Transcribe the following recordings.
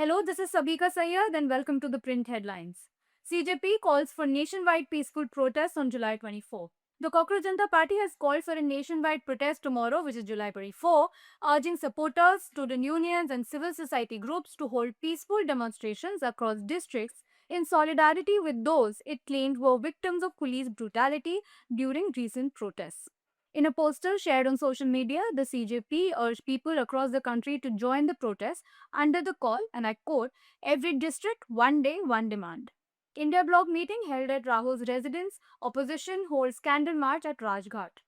Hello, this is Sabika Sayyad and welcome to the print headlines. CJP calls for nationwide peaceful protests on July 24. The Cockroach Janata Party has called for a nationwide protest tomorrow, which is July 24, urging supporters, student unions, and civil society groups to hold peaceful demonstrations across districts in solidarity with those it claimed were victims of police brutality during recent protests. In a poster shared on social media, the CJP urged people across the country to join the protest under the call, and I quote, every district, one day, one demand. India Bloc meeting held at Rahul's residence, opposition holds candle march at Rajghat.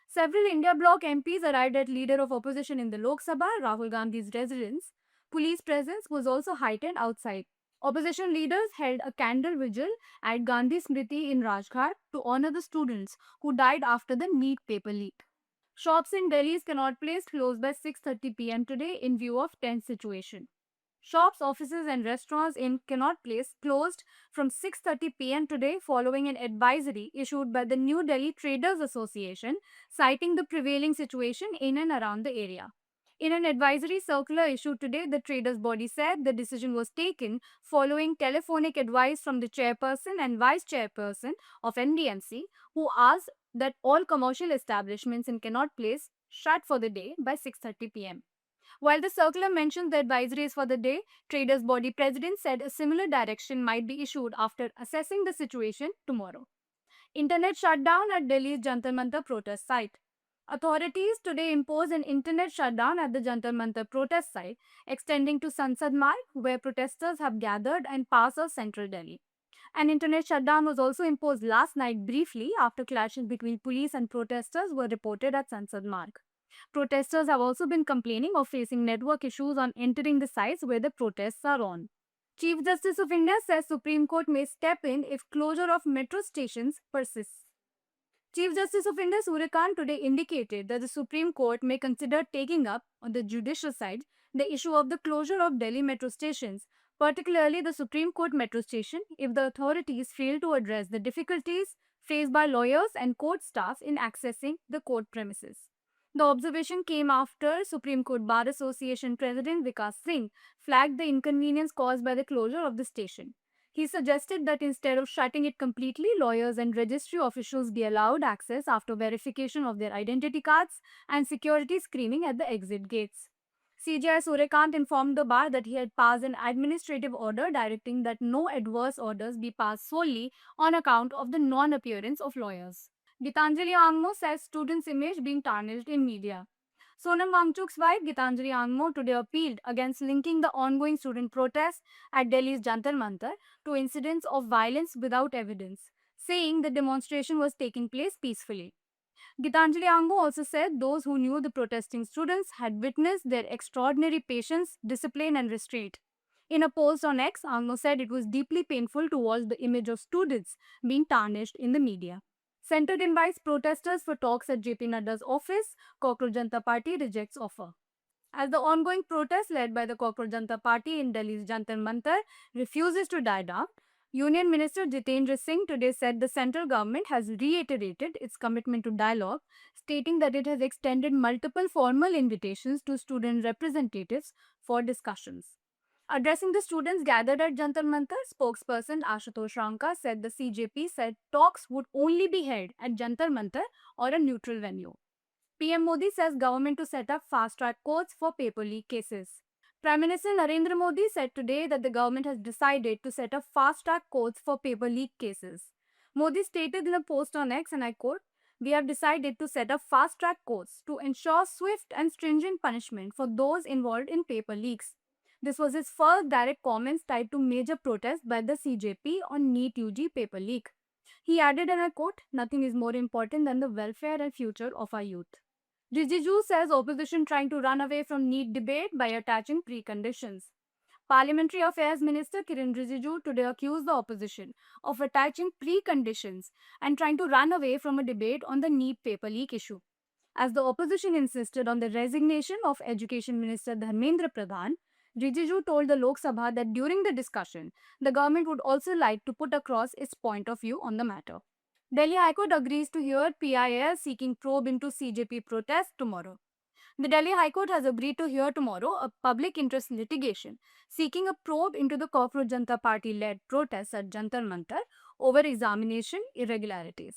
Several India Bloc MPs arrived at leader of opposition in the Lok Sabha, Rahul Gandhi's residence. Police presence was also heightened outside. Opposition leaders held a candle vigil at Gandhi Smriti in Rajghat to honor the students who died after the NEET paper leak. Shops in Delhi's Connaught Place closed by 6:30 p.m. today in view of tense situation. Shops, offices and restaurants in Connaught Place closed from 6:30 p.m. today following an advisory issued by the New Delhi Traders Association citing the prevailing situation in and around the area. In an advisory circular issued today, the traders body said the decision was taken following telephonic advice from the chairperson and vice chairperson of NDMC, who asked that all commercial establishments in Connaught Place shut for the day by 6:30 p.m. While the circular mentions the advisories for the day, traders body president said a similar direction might be issued after assessing the situation tomorrow. Internet shutdown at Delhi's Jantar Mantar protest site. Authorities today imposed an internet shutdown at the Jantar Mantar protest site, extending to Sansad Marg, where protesters have gathered, and parts of central Delhi. An internet shutdown was also imposed last night briefly after clashes between police and protesters were reported at Sansad Marg. Protesters have also been complaining of facing network issues on entering the sites where the protests are on. Chief Justice of India says Supreme Court may step in if closure of metro stations persists. Chief Justice of India Suryakant today indicated that the Supreme Court may consider taking up, on the judicial side, the issue of the closure of Delhi metro stations, particularly the Supreme Court metro station, if the authorities fail to address the difficulties faced by lawyers and court staff in accessing the court premises. The observation came after Supreme Court Bar Association President Vikas Singh flagged the inconvenience caused by the closure of the station. He suggested that instead of shutting it completely, lawyers and registry officials be allowed access after verification of their identity cards and security screening at the exit gates. CJI Suryakant informed the bar that he had passed an administrative order directing that no adverse orders be passed solely on account of the non-appearance of lawyers. Gitanjali Angmo says students' image being tarnished in media. Sonam Wangchuk's wife, Gitanjali Angmo, today appealed against linking the ongoing student protests at Delhi's Jantar Mantar to incidents of violence without evidence, saying the demonstration was taking place peacefully. Gitanjali Angmo also said those who knew the protesting students had witnessed their extraordinary patience, discipline, and restraint. In a post on X, Angmo said it was deeply painful to watch the image of students being tarnished in the media. Centre invites protesters for talks at JP Nadda's office. Cockroach Janata Party rejects offer. As the ongoing protest led by the Cockroach Janata Party in Delhi's Jantar Mantar refuses to die down, Union Minister Jitendra Singh today said the central government has reiterated its commitment to dialogue, stating that it has extended multiple formal invitations to student representatives for discussions. Addressing the students gathered at Jantar Mantar, spokesperson Ashutosh Ranka said the CJP said talks would only be held at Jantar Mantar or a neutral venue. PM Modi says government to set up fast-track courts for paper leak cases. Prime Minister Narendra Modi said today that the government has decided to set up fast-track courts for paper leak cases. Modi stated in a post on X, and I quote, "We have decided to set up fast-track courts to ensure swift and stringent punishment for those involved in paper leaks." This was his first direct comments tied to major protests by the CJP on NEET UG paper leak. He added, and I quote, "Nothing is more important than the welfare and future of our youth." Rijiju says opposition trying to run away from NEET debate by attaching preconditions. Parliamentary Affairs Minister Kiren Rijiju today accused the opposition of attaching preconditions and trying to run away from a debate on the NEET paper leak issue. As the opposition insisted on the resignation of Education Minister Dharmendra Pradhan, Rijiju told the Lok Sabha that during the discussion, the government would also like to put across its point of view on the matter. Delhi High Court agrees to hear PIL seeking probe into CJP protests tomorrow. The Delhi High Court has agreed to hear tomorrow a public interest litigation seeking a probe into the Cockroach Janata Party-led protests at Jantar Mantar over examination irregularities.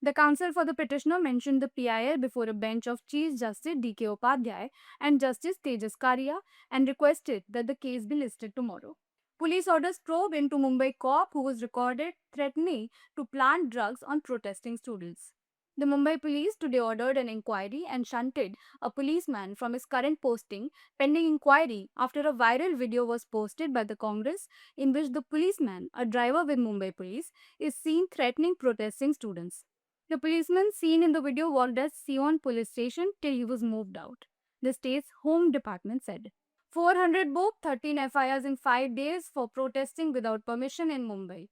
The counsel for the petitioner mentioned the PIL before a bench of Chief Justice D.K. Upadhyay and Justice Tejas Karia and requested that the case be listed tomorrow. Police orders probe into Mumbai cop who was recorded threatening to plant drugs on protesting students. The Mumbai police today ordered an inquiry and shunted a policeman from his current posting pending inquiry after a viral video was posted by the Congress in which the policeman, a driver with Mumbai police, is seen threatening protesting students. The policeman seen in the video walked at Sion police station till he was moved out, the state's home department said. 400 booked, 13 FIRs in 5 days for protesting without permission in Mumbai.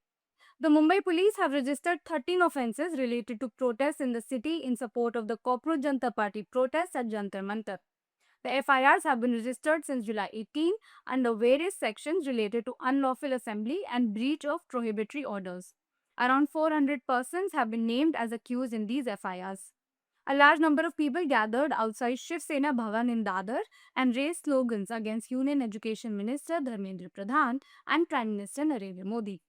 The Mumbai police have registered 13 offences related to protests in the city in support of the Cockroach Janata Party protests at Jantar Mantar. The FIRs have been registered since July 18 under various sections related to unlawful assembly and breach of prohibitory orders. Around 400 persons have been named as accused in these FIRs. A large number of people gathered outside Shiv Sena Bhavan in Dadar and raised slogans against Union Education Minister Dharmendra Pradhan and Prime Minister Narendra Modi.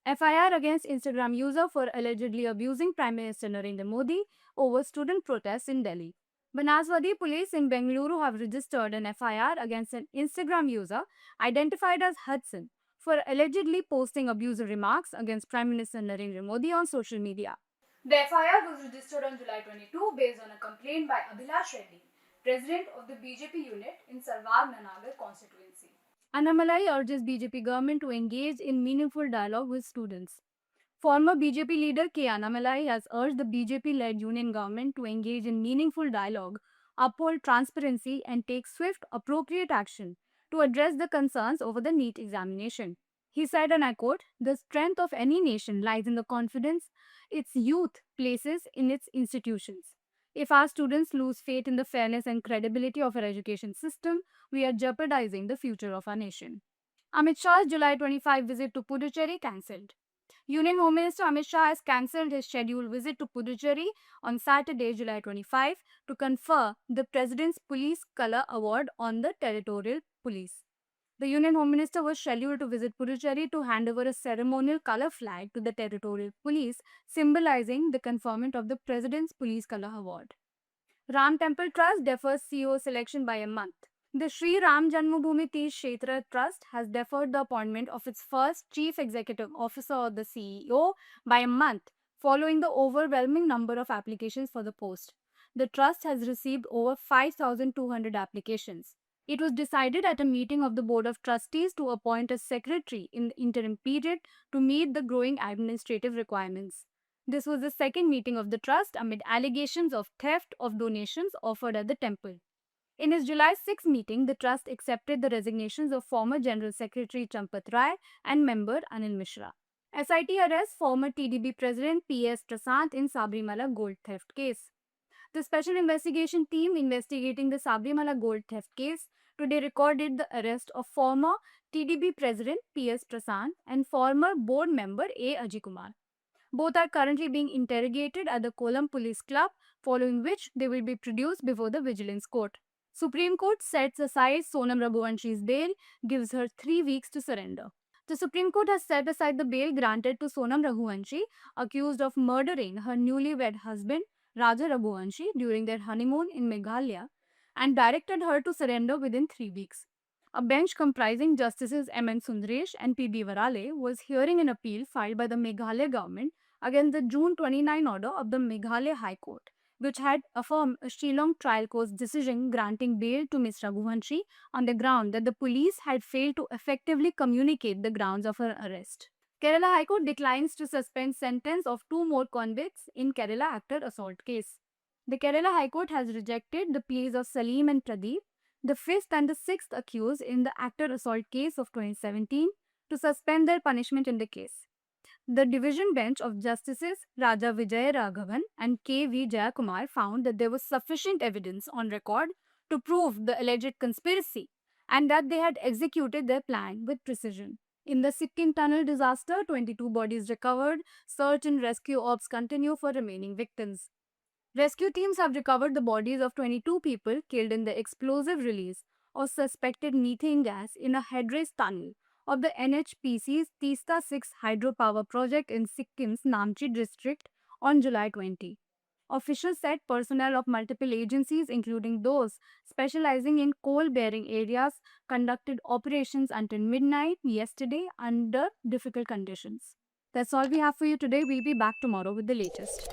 FIR against Instagram user for allegedly abusing Prime Minister Narendra Modi over student protests in Delhi. Banaswadi police in Bengaluru have registered an FIR against an Instagram user identified as Hudson for allegedly posting abusive remarks against Prime Minister Narendra Modi on social media. The FIR was registered on July 22 based on a complaint by Abhilash Reddy, president of the BJP unit in Sarwar Nanagar constituency. Annamalai urges BJP government to engage in meaningful dialogue with students. Former BJP leader K. Annamalai has urged the BJP-led union government to engage in meaningful dialogue, uphold transparency and take swift, appropriate action to address the concerns over the NEET examination. He said, and I quote, "The strength of any nation lies in the confidence its youth places in its institutions. If our students lose faith in the fairness and credibility of our education system, we are jeopardizing the future of our nation." Amit Shah's July 25 visit to Puducherry cancelled. Union Home Minister Amit Shah has cancelled his scheduled visit to Puducherry on Saturday, July 25, to confer the President's Police Colour Award on the Territorial Police. The Union Home Minister was scheduled to visit Puducherry to hand over a ceremonial colour flag to the Territorial Police, symbolizing the conferment of the President's Police Colour Award. Ram Temple Trust defers CEO selection by a month. The Sri Ram Janmabhoomi Teerth Kshetra Trust has deferred the appointment of its first Chief Executive Officer or the CEO by a month following the overwhelming number of applications for the post. The trust has received over 5,200 applications. It was decided at a meeting of the Board of Trustees to appoint a secretary in the interim period to meet the growing administrative requirements. This was the second meeting of the trust amid allegations of theft of donations offered at the temple. In his July 6 meeting, the trust accepted the resignations of former General Secretary Champat Rai and member Anil Mishra. SIT arrests former TDB President P.S. Prasad in Sabrimala gold theft case. The special investigation team investigating the Sabrimala gold theft case today recorded the arrest of former TDB President P.S. Prasad and former board member A. Ajikumar. Both are currently being interrogated at the Kollam Police Club, following which they will be produced before the Vigilance Court. Supreme Court sets aside Sonam Raghuvanshi's bail, gives her 3 weeks to surrender. The Supreme Court has set aside the bail granted to Sonam Raghuvanshi, accused of murdering her newlywed husband Raja Raghuvanshi during their honeymoon in Meghalaya, and directed her to surrender within 3 weeks. A bench comprising Justices M.N. Sundaresh and P.B. Varale was hearing an appeal filed by the Meghalaya government against the June 29 order of the Meghalaya High Court, which had affirmed a Shillong trial court's decision granting bail to Ms. Raghuvanshi on the ground that the police had failed to effectively communicate the grounds of her arrest. Kerala High Court declines to suspend sentence of 2 more convicts in Kerala actor assault case. The Kerala High Court has rejected the pleas of Salim and Pradeep, the 5th and the 6th accused in the actor assault case of 2017, to suspend their punishment in the case. The division bench of Justices Raja Vijay Raghavan and K.V. Jayakumar found that there was sufficient evidence on record to prove the alleged conspiracy and that they had executed their plan with precision. In the Sikkim tunnel disaster, 22 bodies recovered. Search and rescue ops continue for remaining victims. Rescue teams have recovered the bodies of 22 people killed in the explosive release of suspected methane gas in a headrace tunnel of the NHPC's Teesta 6 hydropower project in Sikkim's Namchi district on July 20. Officials said personnel of multiple agencies, including those specializing in coal bearing areas, conducted operations until midnight yesterday under difficult conditions. That's all we have for you today. We'll be back tomorrow with the latest.